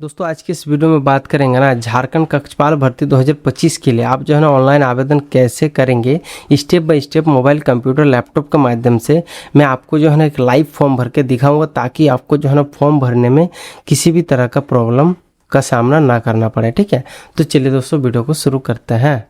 दोस्तों आज की इस वीडियो में बात करेंगे ना झारखंड कक्षपाल भर्ती 2025 के लिए आप जो है ना ऑनलाइन आवेदन कैसे करेंगे step by step mobile computer laptop के माध्यम से मैं आपको जो है ना एक लाइव फॉर्म भर के दिखाऊंगा ताकि आपको जो है ना फॉर्म भरने में किसी भी तरह का प्रॉब्लम का सामना ना करना पड़े। ठीक है, तो चलिए दोस्तों वीडियो को शुरू करते हैं।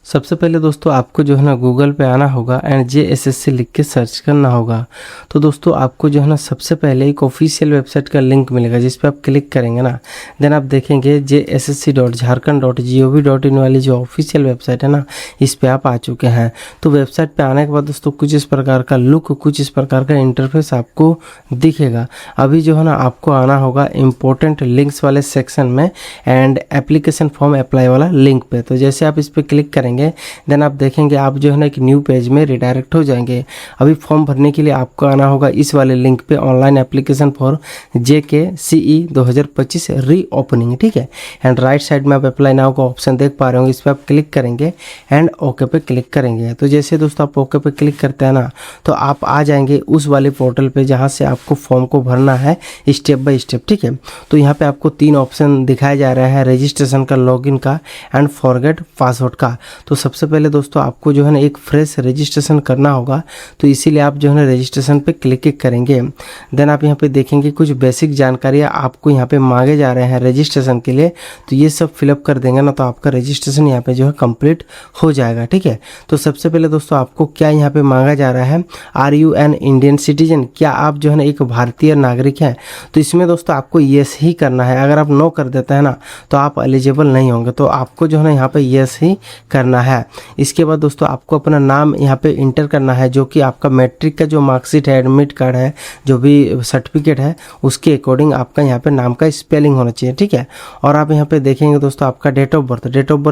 सबसे पहले दोस्तों आपको जो है ना गूगल पे आना होगा एंड JSSC लिख के सर्च करना होगा। तो दोस्तों आपको जो है ना सबसे पहले एक ऑफिशियल वेबसाइट का लिंक मिलेगा जिस पे आप क्लिक करेंगे ना, देन आप देखेंगे JSSC.jharkhand.gov.in वाली जो ऑफिशियल वेबसाइट है ना, इस पे आप आ चुके हैं। तो वेबसाइट पे आने के बाद दोस्तों कुछ इस प्रकार का लुक, कुछ इस प्रकार का इंटरफेस आपको दिखेगा। अभी जो है ना आपको आना होगा इम्पोर्टेंट लिंक्स वाले सेक्शन में एंड एप्लीकेशन फॉर्म अप्लाई वाला लिंक पे। तो जैसे आप इस पर क्लिक करेंगे देन आप देखेंगे आप जो है ना एक न्यू पेज में रिडायरेक्ट हो जाएंगे। अभी फॉर्म भरने के लिए आपको आना होगा इस वाले लिंक पे, online application for JKCE 2025 reopening. ठीक है, एंड राइट साइड में आप अप्लाई नाउ का ऑप्शन देख पा रहे होंगे, इस पर आप क्लिक करेंगे एंड ओके पे क्लिक करेंगे। तो जैसे दोस्तों आप ओके पे क्लिक करते हैं ना, तो आप आ जाएंगे उस वाले पोर्टल पे जहाँ से आपको फॉर्म को भरना है स्टेप बाय स्टेप। ठीक है, तो यहाँ पे आपको 3 ऑप्शन दिखाए जा रहे हैं, रजिस्ट्रेशन का, लॉगिन का एंड फॉरगेट पासवर्ड का। तो सबसे पहले दोस्तों आपको जो है ना एक फ्रेश रजिस्ट्रेशन करना होगा, तो इसीलिए आप जो है ना रजिस्ट्रेशन पे क्लिक करेंगे। देन आप यहाँ पे देखेंगे कुछ बेसिक जानकारियाँ आपको यहाँ पे मांगे जा रहे हैं रजिस्ट्रेशन के लिए, तो ये सब फिलअप कर देंगे ना तो आपका रजिस्ट्रेशन यहाँ पे जो है कंप्लीट हो जाएगा। ठीक है, तो सबसे पहले दोस्तों आपको क्या यहाँ पे मांगा जा रहा है, are you an Indian citizen, क्या आप जो है ना एक भारतीय नागरिक हैं? तो इसमें दोस्तों आपको येस ही करना है। अगर आप नो कर देते हैं ना तो आप एलिजिबल नहीं होंगे, तो आपको जो है ना यहाँ पे येस ही करना है। इसके बाद दोस्तों आपको अपना नाम यहाँ पे इंटर करना है, जो कि आपका मैट्रिक का जो मार्कशीट है, एडमिट कार्ड है, जो भी सर्टिफिकेट है उसके अकॉर्डिंग आपका यहाँ पे नाम का स्पेलिंग होना चाहिए। ठीक है, और आप यहाँ पे देखेंगे दोस्तों आपका डेट ऑफ बर्थ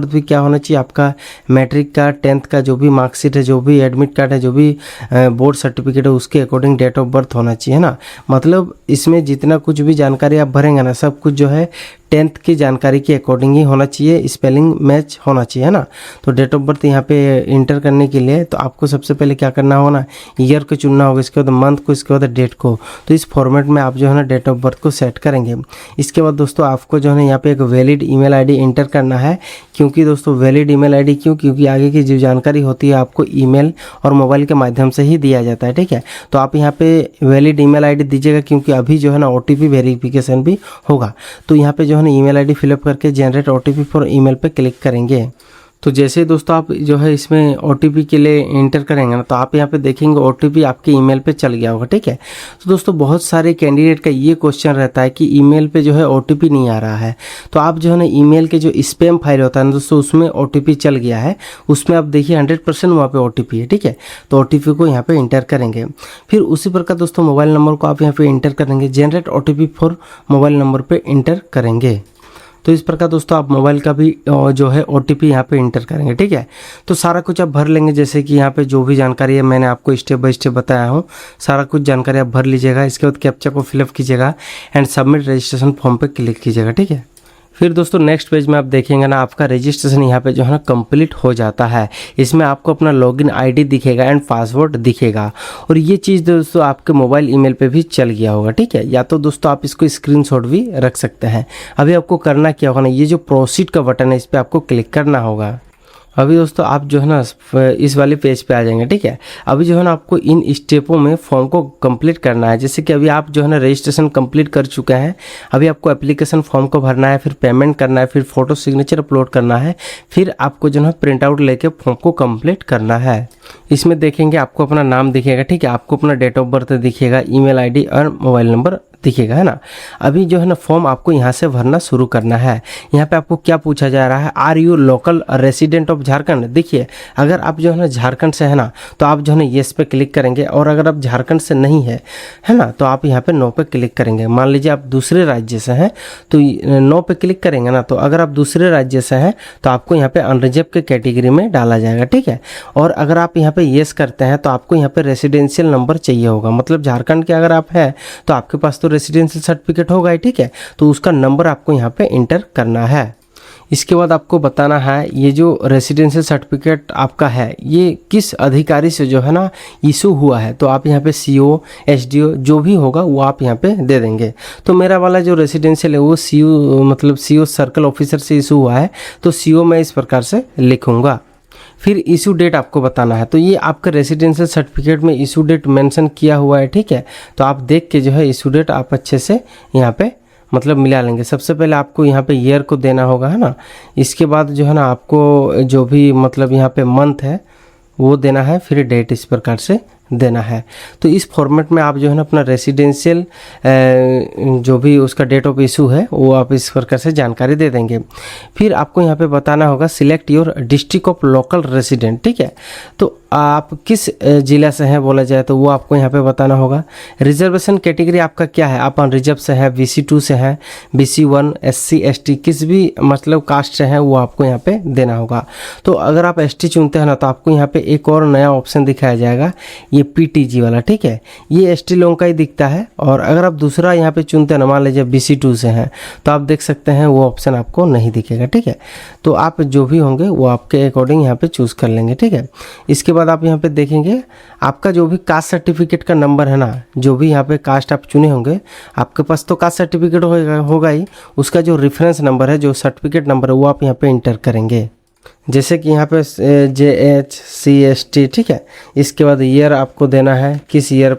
भी क्या होना चाहिए, आपका मैट्रिक का 10th का जो भी मार्कशीट है, जो भी एडमिट कार्ड है, जो भी बोर्ड सर्टिफिकेट है उसके अकॉर्डिंग डेट ऑफ बर्थ होना चाहिए ना। मतलब इसमें जितना कुछ भी जानकारी आप भरेंगे ना, सब कुछ जो है 10th की जानकारी के अकॉर्डिंग ही होना चाहिए, स्पेलिंग मैच होना चाहिए, है ना। तो डेट ऑफ बर्थ यहाँ पे इंटर करने के लिए तो आपको सबसे पहले क्या करना होगा ना, ईयर को चुनना होगा, इसके बाद मंथ को, इसके बाद डेट को। तो इस फॉर्मेट में आप जो है ना डेट ऑफ बर्थ को सेट करेंगे। इसके बाद दोस्तों आपको जो है ना यहाँ पे एक वैलिड ईमेल आईडी इंटर करना है, क्योंकि दोस्तों वैलिड ईमेल आईडी क्योंकि आगे की जो जानकारी होती है आपको ईमेल और मोबाइल के माध्यम से ही दिया जाता है। ठीक है, तो आप यहाँ पे वैलिड ईमेल आईडी दीजिएगा, क्योंकि अभी जो है ना OTP वेरिफिकेशन भी होगा। तो यहाँ पे जो है ना ईमेल आईडी फिलअप करके जनरेट OTP फॉर ईमेल पे क्लिक करेंगे। तो जैसे दोस्तों आप जो है इसमें OTP के लिए इंटर करेंगे ना, तो आप यहाँ पे देखेंगे OTP आपके ईमेल पे चल गया होगा। ठीक है, तो दोस्तों बहुत सारे कैंडिडेट का ये क्वेश्चन रहता है कि ईमेल पे जो है OTP नहीं आ रहा है। तो आप जो है ना ईमेल के जो स्पैम फाइल होता है ना दोस्तों, उसमें OTP चल गया है, उसमें आप देखिए 100% वहाँ पे OTP है। ठीक है, तो OTP को यहाँ पे इंटर करेंगे। फिर उसी प्रकार दोस्तों मोबाइल नंबर को आप यहाँ पे इंटर करेंगे, generate OTP for mobile number पे इंटर करेंगे। तो इस प्रकार दोस्तों आप मोबाइल का भी जो है OTP यहाँ पे इंटर करेंगे। ठीक है, तो सारा कुछ आप भर लेंगे, जैसे कि यहाँ पे जो भी जानकारी है मैंने आपको स्टेप बाय स्टेप बताया हूँ, सारा कुछ जानकारी आप भर लीजिएगा। इसके बाद कैप्चा को फिलअप कीजिएगा एंड सबमिट रजिस्ट्रेशन फॉर्म पे क्लिक कीजिएगा। ठीक है, फिर दोस्तों नेक्स्ट पेज में आप देखेंगे ना आपका रजिस्ट्रेशन यहाँ पे जो है ना कंप्लीट हो जाता है। इसमें आपको अपना लॉगिन आईडी दिखेगा एंड पासवर्ड दिखेगा, और ये चीज़ दोस्तों आपके मोबाइल ईमेल पे भी चल गया होगा। ठीक है, या तो दोस्तों आप इसको स्क्रीनशॉट भी रख सकते हैं। अभी आपको करना क्या होगा ना, ये जो प्रोसीड का बटन है इस पर आपको क्लिक करना होगा। अभी दोस्तों आप जो है ना इस वाले पेज पे आ जाएंगे। ठीक है, अभी जो है ना आपको इन स्टेपों में फॉर्म को कंप्लीट करना है। जैसे कि अभी आप जो है ना रजिस्ट्रेशन कंप्लीट कर चुके हैं, अभी आपको एप्लीकेशन फॉर्म को भरना है, फिर पेमेंट करना है, फिर फोटो सिग्नेचर अपलोड करना है, फिर आपको जो है प्रिंट आउट लेके फॉर्म को कंप्लीट करना है। इसमें देखेंगे आपको अपना नाम दिखेगा। ठीक है, आपको अपना डेट ऑफ बर्थ दिखेगा, ईमेल आईडी और मोबाइल नंबर दिखेगा, है ना। अभी जो है ना फॉर्म आपको यहाँ से भरना शुरू करना है। यहाँ पे आपको क्या पूछा जा रहा है, are you local resident of Jharkhand. देखिए अगर आप जो है ना झारखंड से है ना, तो आप जो है ना येस पे क्लिक करेंगे, और अगर आप झारखंड से नहीं है ना, तो आप यहाँ पे नो पे क्लिक करेंगे। मान लीजिए आप दूसरे राज्य से हैं तो नो पे क्लिक करेंगे ना, तो अगर आप दूसरे राज्य से हैं तो आपको यहाँ पे अनरिजर्व के कैटेगरी में डाला जाएगा। ठीक है, और अगर आप यहाँ पे येस करते हैं तो आपको यहाँ पे रेसिडेंशियल नंबर चाहिए होगा, मतलब झारखंड के अगर आप हैं तो आपके पास तो रेसिडेंशियल सर्टिफिकेट होगा ही। ठीक है, तो उसका नंबर आपको यहाँ पे इंटर करना है। इसके बाद आपको बताना है ये जो रेसिडेंशियल सर्टिफिकेट आपका है ये किस अधिकारी से जो है ना इशू हुआ है। तो आप यहाँ पे CO, SDO जो भी होगा वो आप यहाँ पे दे देंगे। तो मेरा वाला जो रेसिडेंशियल है वो CO सर्कल ऑफिसर से इशू हुआ है, तो CO मैं इस प्रकार से लिखूँगा। फिर इशू डेट आपको बताना है। तो ये आपका रेसिडेंशियल सर्टिफिकेट में इशू डेट मेंशन किया हुआ है, ठीक है। तो आप देख के जो है इशू डेट आप अच्छे से यहाँ पे मिला लेंगे। सबसे पहले आपको यहाँ पे ईयर को देना होगा, है ना। इसके बाद जो है ना आपको जो भी यहाँ पे मंथ है वो देना है, फिर डेट इस प्रकार से देना है। तो इस फॉर्मेट में आप जो है ना अपना रेसिडेंशियल जो भी उसका डेट ऑफ इशू है वो आप इस प्रकार से जानकारी दे देंगे। फिर आपको यहाँ पे बताना होगा select your district of local resident, ठीक है। तो आप किस ज़िला से हैं बोला जाए तो वो आपको यहाँ पे बताना होगा। रिजर्वेशन कैटेगरी आपका क्या है, आप अनरिजर्व से है, BC2 से है, BC1, SC ST किस भी कास्ट से हैं वो आपको यहाँ पे देना होगा। तो अगर आप ST चुनते हैं ना तो आपको यहाँ पे एक और नया ऑप्शन दिखाया जाएगा, ये PTG वाला, ठीक है। ये ST लोगों का ही दिखता है। और अगर आप दूसरा यहाँ पे चुनते हैं ना, मान लीजिए BC2 से हैं, तो आप देख सकते हैं वो ऑप्शन आपको नहीं दिखेगा, ठीक है। तो आप जो भी होंगे वो आपके अकॉर्डिंग यहाँ पे चूज़ कर लेंगे, ठीक है। इसके बाद आप यहाँ पे देखेंगे आपका जो भी कास्ट सर्टिफिकेट का नंबर है ना, जो भी यहाँ पे कास्ट आप चुने होंगे, आपके पास तो कास्ट सर्टिफिकेट होगा ही, उसका जो रेफरेंस नंबर है, जो सर्टिफिकेट नंबर है वो आप यहाँ पे इंटर करेंगे। जैसे कि यहाँ पे JHCST, ठीक है। इसके बाद ईयर आपको देना है, किस ईयर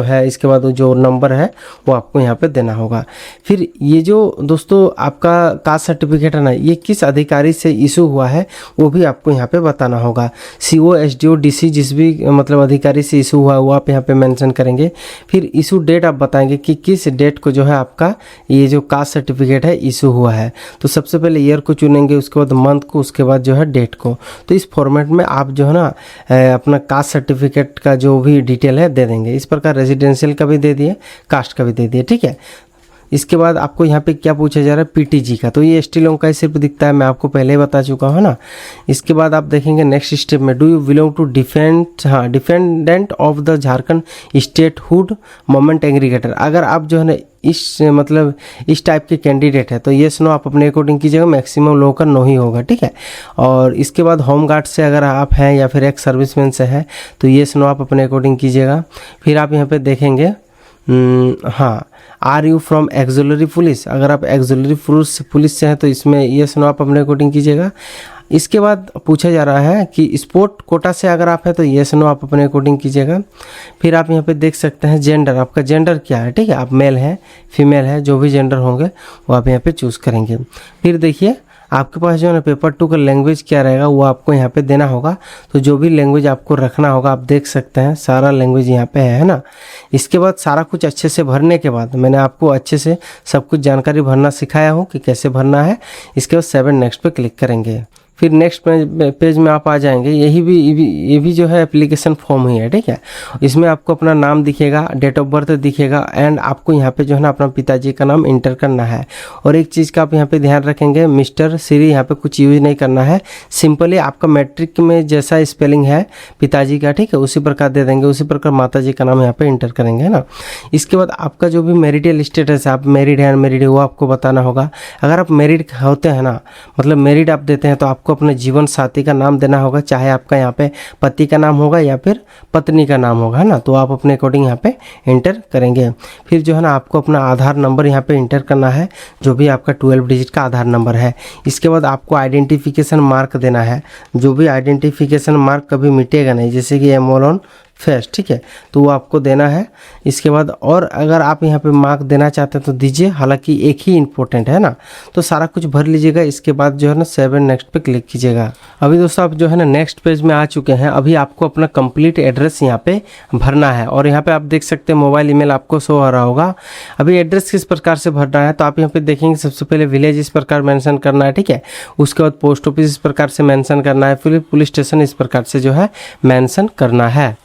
है। इसके बाद जो नंबर है वो आपको यहाँ पे देना होगा। फिर ये जो दोस्तों आपका कास्ट सर्टिफिकेट है ना, ये किस अधिकारी से इशू हुआ है वो भी आपको यहाँ पे बताना होगा। CO, SDO, DC जिस भी अधिकारी से इशू हुआ है वो आप यहाँ पे मेंशन करेंगे। फिर इशू डेट आप बताएंगे कि किस डेट को जो है आपका ये जो कास्ट सर्टिफिकेट है इशू हुआ है। तो सबसे पहले ईयर को चुनेंगे, उसके बाद मंथ को, उसके बाद जो है डेट को। तो इस फॉर्मेट में आप जो है ना अपना कास्ट सर्टिफिकेट का जो भी डिटेल है दे देंगे। इस प्रकार रेजिडेंशियल का भी दे दिए, कास्ट का भी दे दिए, ठीक है। इसके बाद आपको यहाँ पे क्या पूछा जा रहा है, PTG का। तो ये ST लोगों का ही सिर्फ दिखता है, मैं आपको पहले ही बता चुका हूँ ना। इसके बाद आप देखेंगे नेक्स्ट स्टेप में, do you belong to defendant of the Jharkhand statehood moment aggregator. अगर आप जो है ना इस टाइप के कैंडिडेट है तो येस नो आप अपने अकॉर्डिंग कीजिएगा। मैक्सिमम लोगों का नो ही होगा, ठीक है। और इसके बाद होम गार्ड से अगर आप हैं या फिर एक्स सर्विसमैन से है तो येस नो आप अपने अकॉर्डिंग कीजिएगा। फिर आप यहाँ पे देखेंगे हाँ, are you from auxiliary police. अगर आप एक्सुलरी पुलिस से हैं तो इसमें येस नो आप अपने अकॉर्डिंग कीजिएगा। इसके बाद पूछा जा रहा है कि स्पोर्ट कोटा से अगर आप हैं तो येस नो आप अपने अकॉर्डिंग कीजिएगा। फिर आप यहाँ पे देख सकते हैं जेंडर, आपका जेंडर क्या है, ठीक है। आप मेल है, फीमेल है, जो भी जेंडर होंगे वो आप यहाँ पे चूज़ करेंगे। फिर देखिए आपके पास जो है ना पेपर 2 का लैंग्वेज क्या रहेगा वो आपको यहाँ पे देना होगा। तो जो भी लैंग्वेज आपको रखना होगा, आप देख सकते हैं सारा लैंग्वेज यहाँ पे है ना। इसके बाद सारा कुछ अच्छे से भरने के बाद मैंने आपको अच्छे से सब कुछ जानकारी भरना सिखाया हूँ कि कैसे भरना है। इसके बाद 7 नेक्स्ट पे क्लिक करेंगे। फिर नेक्स्ट पेज में आप आ जाएंगे। ये भी जो है एप्लीकेशन फॉर्म ही है, ठीक है। इसमें आपको अपना नाम दिखेगा, डेट ऑफ बर्थ दिखेगा एंड आपको यहाँ पे जो है ना अपना पिताजी का नाम इंटर करना है। और एक चीज़ का आप यहाँ पे ध्यान रखेंगे, मिस्टर श्री यहाँ पे कुछ यूज नहीं करना है। सिंपली आपका मैट्रिक में जैसा स्पेलिंग है पिताजी का, ठीक है, उसी प्रकार दे देंगे। उसी प्रकार माता जी का नाम यहाँ पे इंटर करेंगे, है ना। इसके बाद आपका जो भी मैरिटल स्टेटस है, आप मैरिड है अनमैरिड है वो आपको बताना होगा। अगर आप मैरिड होते हैं ना, मैरिड आप देते हैं तो आपको अपने जीवन साथी का नाम देना होगा, चाहे आपका यहाँ पे पति का नाम होगा या फिर पत्नी का नाम होगा, है ना। तो आप अपने अकॉर्डिंग यहाँ पे एंटर करेंगे। फिर जो है ना आपको अपना आधार नंबर यहाँ पे एंटर करना है, जो भी आपका 12 डिजिट का आधार नंबर है। इसके बाद आपको आइडेंटिफिकेशन मार्क देना है, जो भी आइडेंटिफिकेशन मार्क कभी मिटेगा नहीं, जैसे कि एमोलॉन फेस, ठीक है, तो वो आपको देना है। इसके बाद और अगर आप यहाँ पे मार्क देना चाहते हैं तो दीजिए, हालांकि एक ही इम्पोर्टेंट है ना। तो सारा कुछ भर लीजिएगा। इसके बाद जो है ना 7 नेक्स्ट पे क्लिक कीजिएगा। अभी दोस्तों आप जो है ना नेक्स्ट पेज में आ चुके हैं। अभी आपको अपना कंप्लीट एड्रेस यहाँ पे भरना है और यहाँ पे आप देख सकते हैं मोबाइल ईमेल आपको शो हो रहा होगा। अभी एड्रेस किस प्रकार से भरना है तो आप यहाँ पे देखेंगे, सबसे पहले विलेज इस प्रकार मेंशन करना है, ठीक है। उसके बाद पोस्ट ऑफिस इस प्रकार से मेंशन करना है, फिर पुलिस स्टेशन इस प्रकार से जो है मेंशन करना है।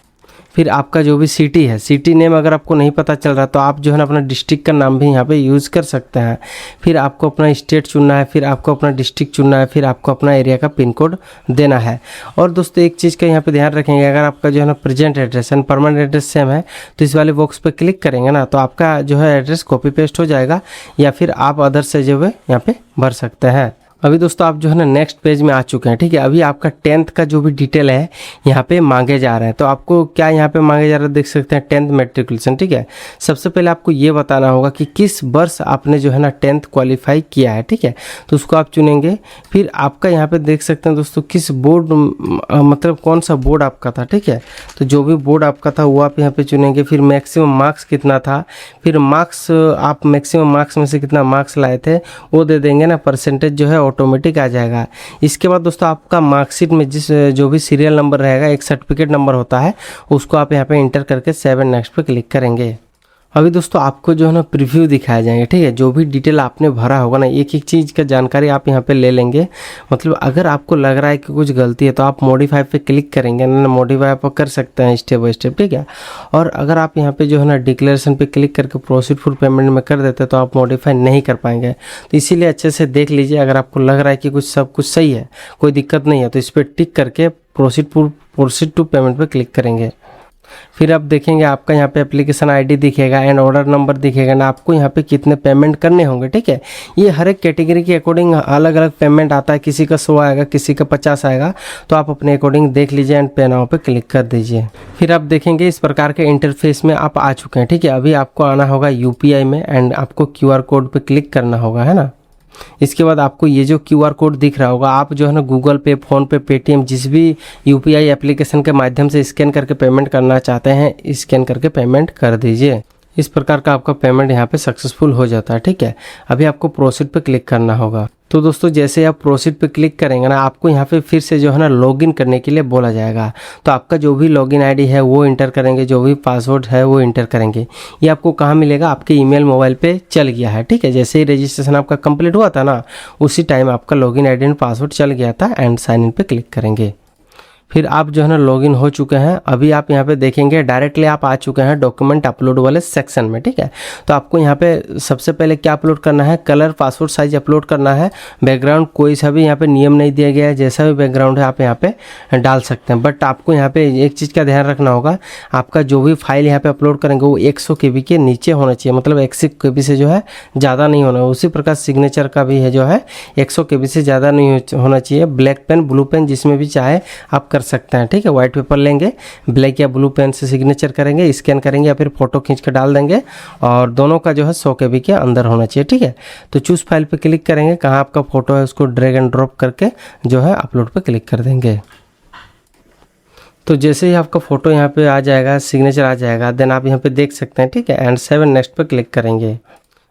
फिर आपका जो भी सिटी है, सिटी नेम अगर आपको नहीं पता चल रहा तो आप जो है ना अपना डिस्ट्रिक्ट का नाम भी यहाँ पे यूज़ कर सकते हैं। फिर आपको अपना स्टेट चुनना है, फिर आपको अपना डिस्ट्रिक्ट चुनना है, फिर आपको अपना एरिया का पिन कोड देना है। और दोस्तों एक चीज़ का यहाँ पे ध्यान रखेंगे, अगर आपका जो है ना present address and permanent address same है तो इस वाले बॉक्स पे क्लिक करेंगे ना तो आपका जो है एड्रेस कॉपी पेस्ट हो जाएगा, या फिर आप अदर से जो है यहाँ पे भर सकते हैं। अभी दोस्तों आप जो है ना नेक्स्ट पेज में आ चुके हैं, ठीक है। अभी आपका 10th का जो भी डिटेल है यहाँ पे मांगे जा रहे हैं। तो आपको क्या यहाँ पे मांगे जा रहे हैं देख सकते हैं, 10th मैट्रिकुलेशन, ठीक है। सबसे पहले आपको ये बताना होगा कि किस वर्ष आपने जो है ना 10th क्वालिफाई किया है, ठीक है। तो उसको आप चुनेंगे। फिर आपका यहाँ पे देख सकते हैं दोस्तों किस बोर्ड मतलब कौन सा बोर्ड आपका था, ठीक है। तो जो भी बोर्ड आपका था वो आप यहाँ पे चुनेंगे। फिर मैक्सिमम मार्क्स कितना था, फिर मार्क्स आप मैक्सिमम मार्क्स में से कितना मार्क्स लाए थे वो दे देंगे ना, परसेंटेज जो है ऑटोमेटिक आ जाएगा। इसके बाद दोस्तों आपका मार्कशीट में जो भी सीरियल नंबर रहेगा, एक सर्टिफिकेट नंबर होता है, उसको आप यहाँ पे इंटर करके 7 नेक्स्ट पे क्लिक करेंगे। अभी दोस्तों आपको जो है ना प्रीव्यू दिखाया जाएंगे, ठीक है। जो भी डिटेल आपने भरा होगा ना, एक एक चीज़ का जानकारी आप यहाँ पे ले लेंगे। मतलब अगर आपको लग रहा है कि कुछ गलती है तो आप मॉडिफाई पे क्लिक करेंगे ना, मॉडिफाई आप कर सकते हैं स्टेप बाय स्टेप, ठीक है। और अगर आप यहाँ पे जो है ना डिक्लेरेशन पे क्लिक करके प्रोसीड फॉर पेमेंट में कर देते तो आप मॉडिफाई नहीं कर पाएंगे। तो इसीलिए अच्छे से देख लीजिए। अगर आपको लग रहा है कि सब कुछ सही है, कोई दिक्कत नहीं है, तो इस पर टिक करके प्रोसीड टू पेमेंट पर क्लिक करेंगे। फिर आप देखेंगे आपका यहाँ पे एप्लीकेशन आईडी दिखेगा एंड ऑर्डर नंबर दिखेगा ना, आपको यहाँ पे कितने पेमेंट करने होंगे, ठीक है। ये हर एक कैटेगरी के अकॉर्डिंग अलग अलग पेमेंट आता है, किसी का 100 आएगा, किसी का 50 आएगा। तो आप अपने अकॉर्डिंग देख लीजिए एंड पे नाउ पे क्लिक कर दीजिए। फिर आप देखेंगे इस प्रकार के इंटरफेस में आप आ चुके हैं, ठीक है। अभी आपको आना होगा यूपीआई में एंड आपको QR कोड पे क्लिक करना होगा, है ना। इसके बाद आपको ये जो QR कोड दिख रहा होगा, आप जो है ना गूगल पे, फ़ोन पे, पेटीएम, जिस भी UPI एप्लीकेशन के माध्यम से स्कैन करके पेमेंट करना चाहते हैं, स्कैन करके पेमेंट कर दीजिए। इस प्रकार का आपका पेमेंट यहाँ पे सक्सेसफुल हो जाता है, ठीक है। अभी आपको प्रोसीड पे क्लिक करना होगा। तो दोस्तों जैसे आप प्रोसीड पे क्लिक करेंगे ना, आपको यहाँ पे फिर से जो है ना लॉगिन करने के लिए बोला जाएगा। तो आपका जो भी लॉगिन आईडी है वो इंटर करेंगे, जो भी पासवर्ड है वो इंटर करेंगे। ये आपको कहाँ मिलेगा, आपके ईमेल मोबाइल पे चल गया है, ठीक है। जैसे ही रजिस्ट्रेशन आपका कंप्लीट हुआ था ना, उसी टाइम आपका लॉगिन आईडी एंड पासवर्ड चल गया था एंड साइन इन पे क्लिक करेंगे। फिर आप जो है ना लॉगिन हो चुके हैं। अभी आप यहाँ पे देखेंगे डायरेक्टली आप आ चुके हैं डॉक्यूमेंट अपलोड वाले सेक्शन में, ठीक है। तो आपको यहाँ पे सबसे पहले क्या अपलोड करना है, कलर पासपोर्ट साइज अपलोड करना है। बैकग्राउंड कोई सा भी यहाँ पे नियम नहीं दिया गया है, जैसा भी बैकग्राउंड है आप यहाँ पे डाल सकते हैं। बट आपको यहाँ पे एक चीज़ का ध्यान रखना होगा, आपका जो भी फाइल यहाँ पे अपलोड करेंगे वो 100 KB के नीचे होना चाहिए, मतलब 100 KB से जो है ज़्यादा नहीं होना। उसी प्रकार सिग्नेचर का भी है जो है 100 KB से ज़्यादा नहीं होना चाहिए। ब्लैक पेन, ब्लू पेन, जिसमें भी चाहे आप कर सकते हैं, ठीक है। व्हाइट पेपर लेंगे, ब्लैक या ब्लू पेन से सिग्नेचर करेंगे, स्कैन करेंगे या फिर फोटो खींच कर डाल देंगे। और दोनों का जो है 100 KB के अंदर होना चाहिए, ठीक है। तो चूज फाइल पे क्लिक करेंगे, कहाँ आपका फोटो है उसको ड्रैग एंड ड्रॉप करके जो है अपलोड पे क्लिक कर देंगे। तो जैसे ही आपका फोटो यहाँ पे आ जाएगा, सिग्नेचर आ जाएगा, देन आप यहाँ पे देख सकते हैं, ठीक है। एंड 7 नेक्स्ट पे क्लिक करेंगे।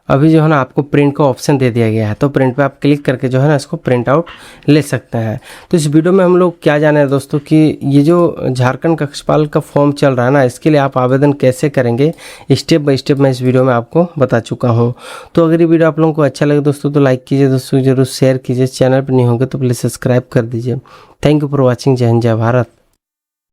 अभी जो है ना आपको प्रिंट का ऑप्शन दे दिया गया है, तो प्रिंट पे आप क्लिक करके जो है ना इसको प्रिंट आउट ले सकते हैं। तो इस वीडियो में हम लोग क्या जाने हैं दोस्तों कि ये जो झारखंड कक्षपाल का फॉर्म चल रहा है ना, इसके लिए आप आवेदन कैसे करेंगे स्टेप बाय स्टेप मैं इस वीडियो में आपको बता चुका हूँ। तो अगर ये वीडियो आप लोगों को अच्छा लगे दोस्तों तो लाइक कीजिए दोस्तों, जरूर शेयर कीजिए। चैनल पर नहीं होंगे तो प्लीज़ सब्सक्राइब कर दीजिए। Thank you for watching. जय हिंद, जय भारत।